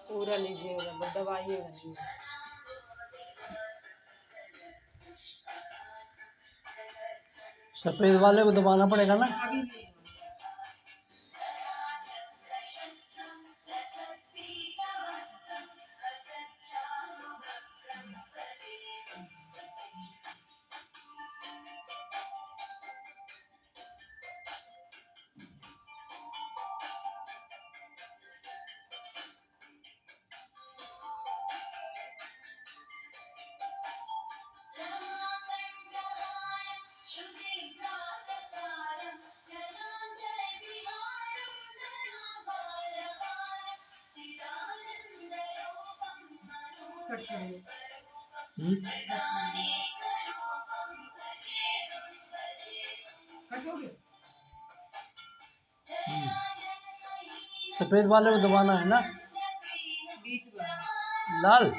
पूरा लीजिएगा, बस दबाइएगा नहीं। सफेद वाले को दबाना पड़ेगा ना। अभी कट करिए। कट हो गया। सफेद वाले को दबाना है ना, बीच वाला लाल।